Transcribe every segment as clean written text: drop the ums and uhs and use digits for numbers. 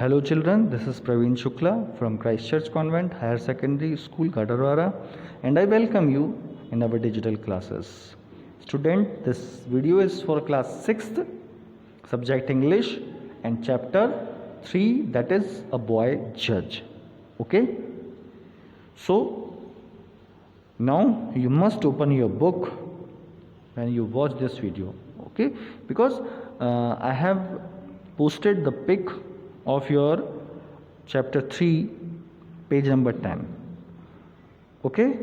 Hello children, this is Praveen Shukla from Christ Church Convent Higher Secondary School, Gadarwara, and I welcome you in our digital classes. Student, this video is for class 6th, subject English, and chapter 3, that is a boy judge. Okay? So, now you must open your book when you watch this video. Okay? Because I have posted the pic of your chapter 3, page number 10. Okay,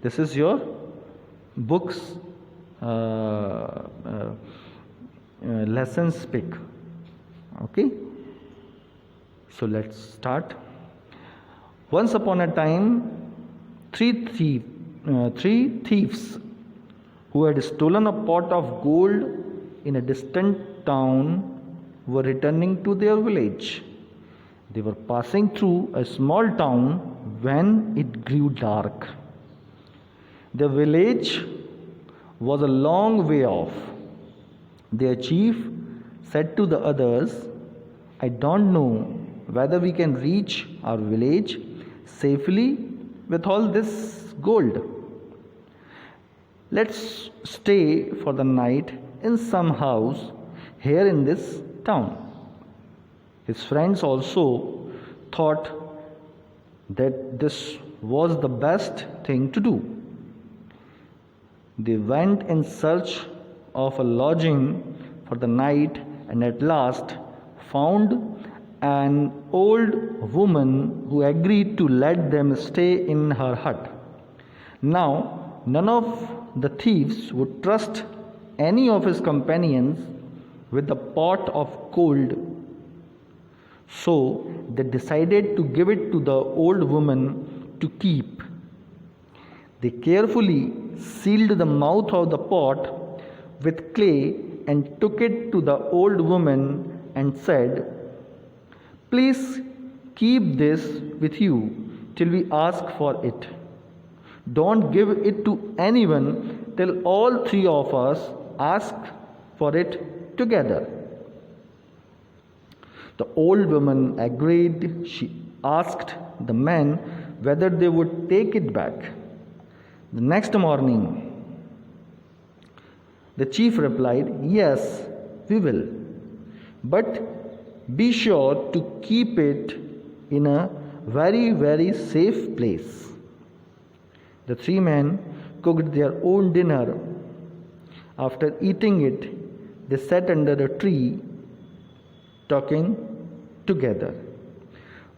this is your book's lessons pic. Okay, so let's start. Once upon a time, three thieves who had stolen a pot of gold in a distant town were returning to their village. They were passing through a small town when it grew dark. The village was a long way off. Their chief said to the others, "I don't know whether we can reach our village safely with all this gold. Let's stay for the night in some house here in this town." His friends also thought that this was the best thing to do. They went in search of a lodging for the night and at last found an old woman who agreed to let them stay in her hut. Now, none of the thieves would trust any of his companions with the pot of gold, so they decided to give it to the old woman to keep. They carefully sealed the mouth of the pot with clay and took it to the old woman and said, "Please keep this with you till we ask for it. Don't give it to anyone till all three of us ask for it together." The old woman agreed. She asked the men whether they would take it back. The next morning, the chief replied, "Yes, we will. But be sure to keep it in a very, very safe place." The three men cooked their own dinner. After eating it, they sat under a tree talking together.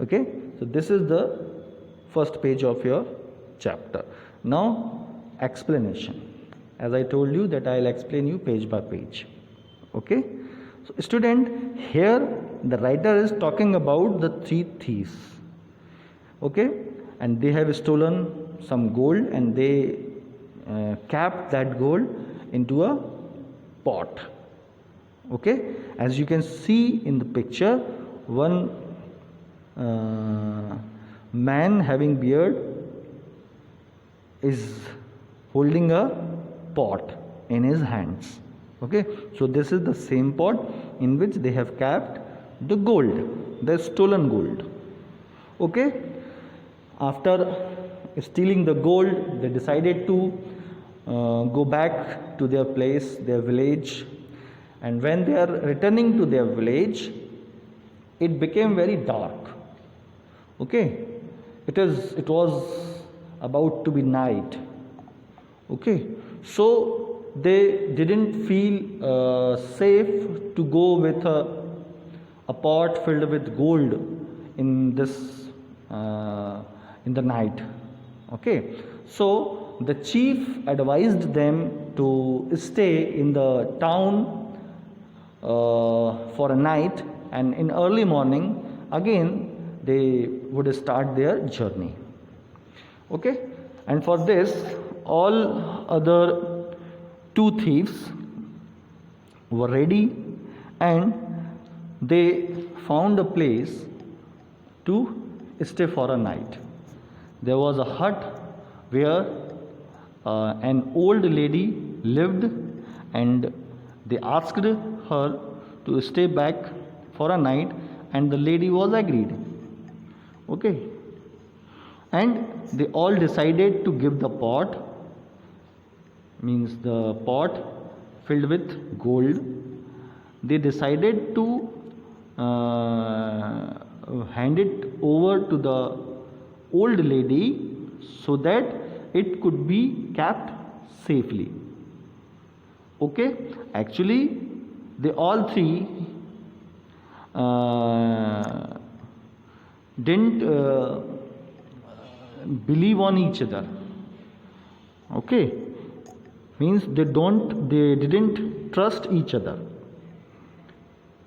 Okay, so this is the first page of your chapter. Now, explanation. As I told you that I'll explain you page by page. Okay, so student, here the writer is talking about the three thieves. Okay, and they have stolen some gold and they kept that gold into a pot. Okay, as you can see in the picture, one man having beard is holding a pot in his hands. Okay, so this is the same pot in which they have kept the gold, the stolen gold. Okay, after stealing the gold, they decided to go back to their place, their village. And when they are returning to their village, it became very dark. Okay, it was about to be night. Okay, so they didn't feel safe to go with a pot filled with gold in this in the night. Okay, so the chief advised them to stay in the town for a night, and in early morning again they would start their journey. Okay, and for this all other two thieves were ready and they found a place to stay for a night. There was a hut where an old lady lived, and they asked her to stay back for a night and the lady was agreed. Okay, and they all decided to give the pot, means the pot filled with gold. They decided to hand it over to the old lady so that it could be kept safely. Okay, actually they all three didn't believe on each other. Okay, means they didn't trust each other.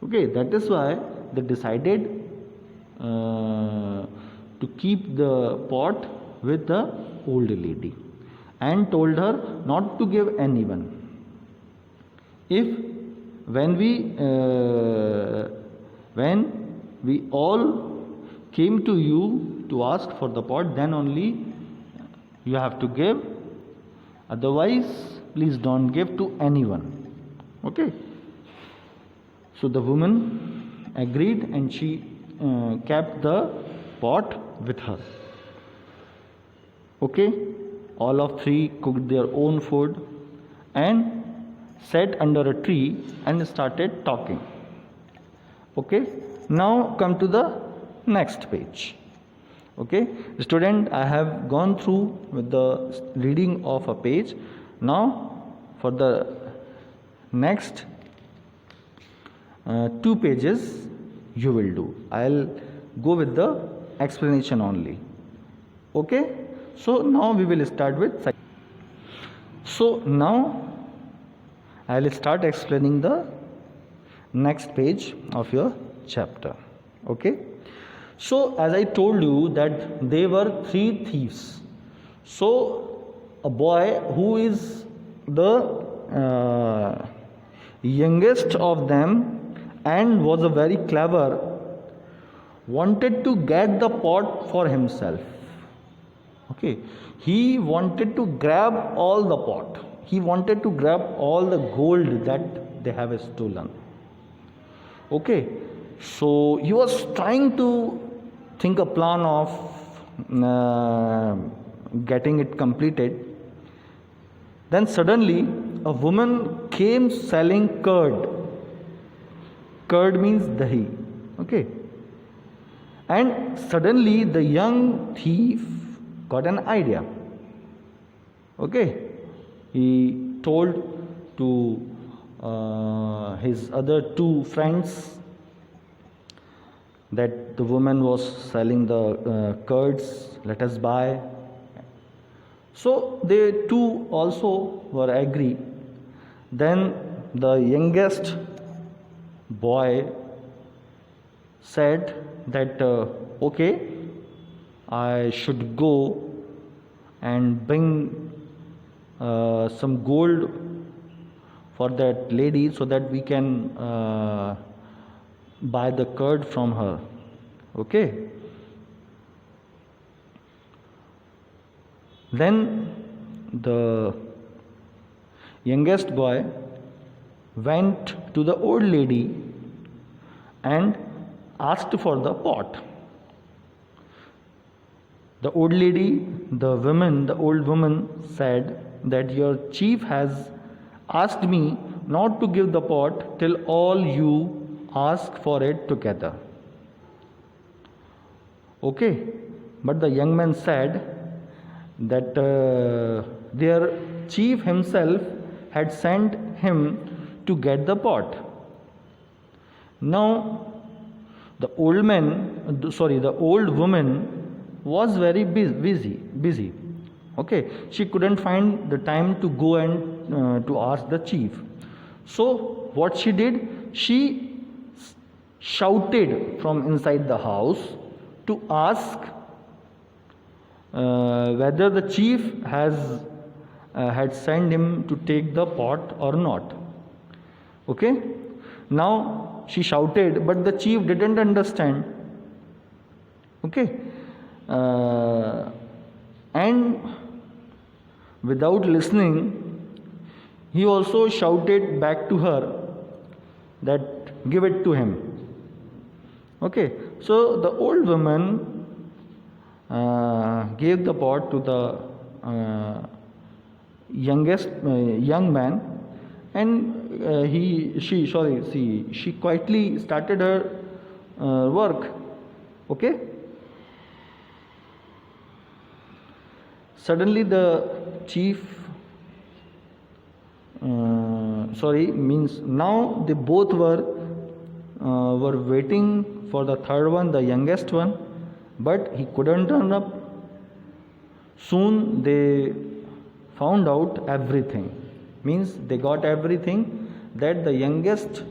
Okay, that is why they decided to keep the pot with the old lady and told her not to give anyone. If when we all came to you to ask for the pot, then only you have to give, otherwise please don't give to anyone. Okay, so the woman agreed and she kept the pot with her. Okay, all of three cooked their own food and sat under a tree and started talking. Okay, now come to the next page. Okay, student, I have gone through with the reading of a page. Now for the next 2 pages you will do. I'll go with the explanation only. Okay, so now we will start with. So now I'll start explaining the next page of your chapter. Okay, so as I told you that they were 3 thieves. So a boy who is the youngest of them and was a very clever, wanted to get the pot for himself. Okay, he wanted to grab all the pot. He wanted to grab all the gold that they have stolen. Okay, so he was trying to think a plan of getting it completed. Then suddenly a woman came selling curd. Curd means dahi. Okay, and suddenly the young thief got an idea. Okay, he told to his other 2 friends that the woman was selling the curds, let us buy. So they too also were agree. Then the youngest boy said that okay, I should go and bring some gold for that lady so that we can buy the curd from her. Okay, then the youngest boy went to the old lady and asked for the pot. The old lady, the old woman said that your chief has asked me not to give the pot till all you ask for it together. Okay, but the young man said that their chief himself had sent him to get the pot. Now the old woman was very busy. Okay, she couldn't find the time to go and to ask the chief. So what she did, she shouted from inside the house to ask whether the chief had sent him to take the pot or not. Okay, now she shouted, but the chief didn't understand. Okay, and without listening, he also shouted back to her that give it to him. Okay, so the old woman gave the pot to the young man, and she quietly started her work. Okay. Suddenly the chief means now they both were waiting for the third one, the youngest one, but he couldn't turn up. Soon they found out everything, means they got everything, that the youngest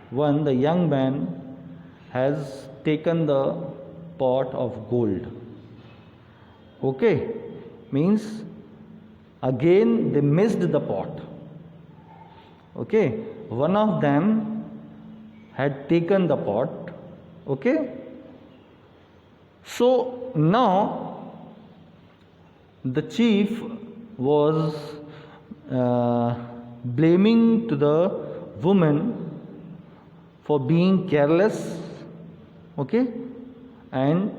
one, the young man, has taken the pot of gold. Okay, means again they missed the pot. Okay, one of them had taken the pot. Okay, so now the chief was blaming to the woman for being careless. Okay, and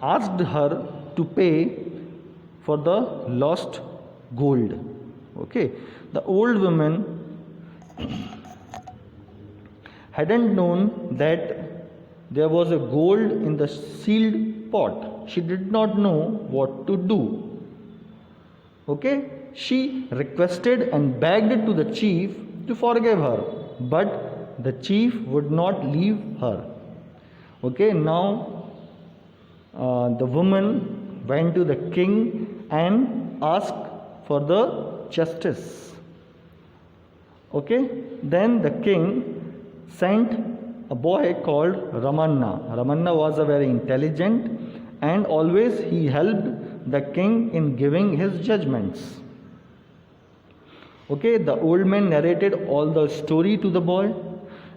asked her to pay for the lost gold. Okay, the old woman hadn't known that there was a gold in the sealed pot. She did not know what to do. Okay, she requested and begged to the chief to forgive her, but the chief would not leave her. Okay, now the woman went to the king and asked for the justice. Okay, then the king sent a boy called Ramanna. Ramanna was a very intelligent, and always he helped the king in giving his judgments. Okay, the old man narrated all the story to the boy.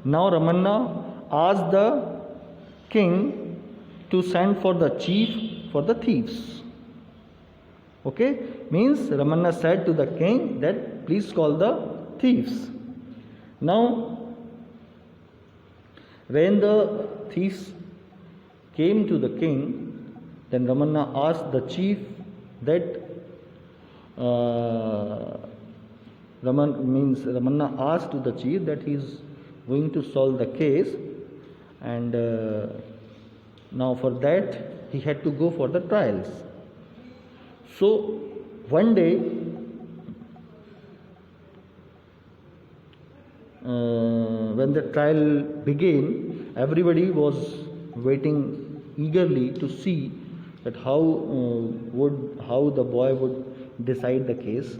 Now Ramanna asked the king to send for the chief for the thieves. Okay, means Ramanna said to the king that please call the thieves. Now, when the thieves came to the king, then Ramanna asked the chief that Ramanna asked to the chief that he is going to solve the case, and now for that he had to go for the trials. So one day when the trial began, everybody was waiting eagerly to see that how the boy would decide the case.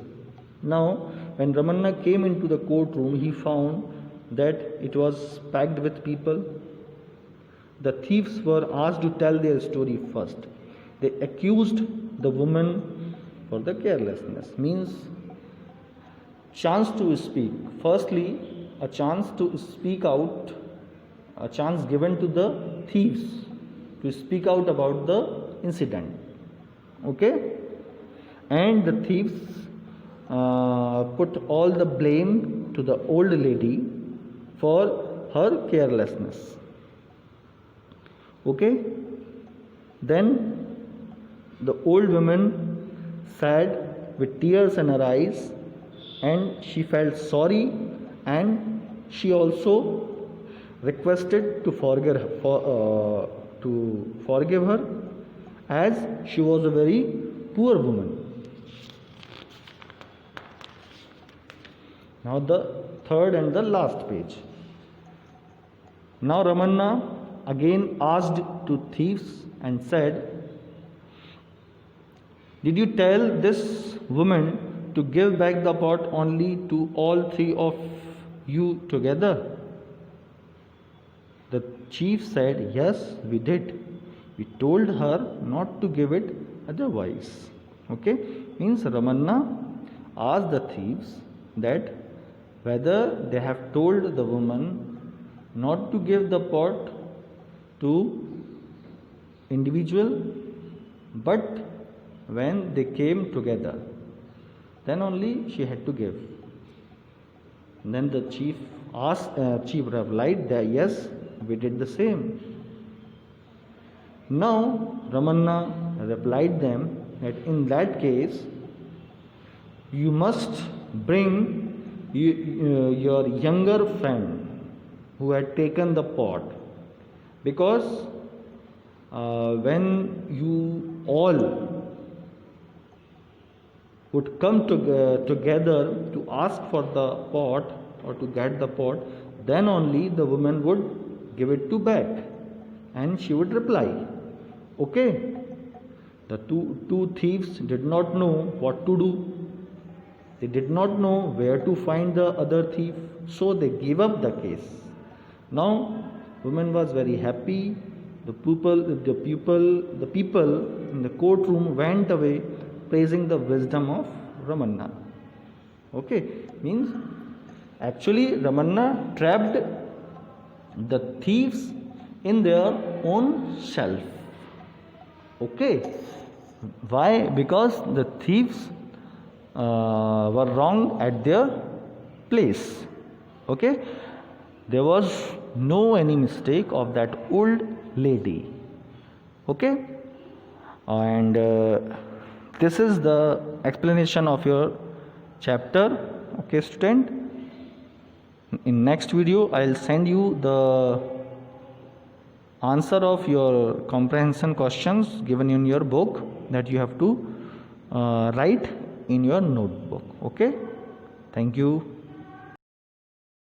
Now, when Ramanna came into the courtroom, he found that it was packed with people. The thieves were asked to tell their story first. They accused the woman for the carelessness, means chance to speak. Firstly, a chance to speak out, a chance given to the thieves to speak out about the incident. Okay, and the thieves put all the blame to the old lady for her carelessness. Okay, then the old woman sat with tears in her eyes, and she felt sorry, and she also requested to forgive her, as she was a very poor woman. Now the third and the last page. Now Ramanna again asked to thieves and said, "Did you tell this woman to give back the pot only to all three of you together?" The chief said, "Yes, we did. We told her not to give it otherwise." Okay, means Ramanna asked the thieves that whether they have told the woman not to give the pot to individual, but when they came together, then only she had to give. Then the chief replied that yes, we did the same. Now Ramanna replied them that in that case you must bring your younger friend who had taken the pot, because when you all would come together to ask for the pot or to get the pot, then only the woman would give it to back and she would reply. Okay, the two thieves did not know what to do. They did not know where to find the other thief, so they gave up the case. Now woman was very happy. The people in the courtroom went away praising the wisdom of Ramanna. Okay, means actually Ramanna trapped the thieves in their own self. Okay, why? Because the thieves were wrong at their place. Okay, there was no any mistake of that old lady. Okay, and this is the explanation of your chapter. Okay, student, in next video I'll send you the answer of your comprehension questions given in your book that you have to write in your notebook. Okay, thank you.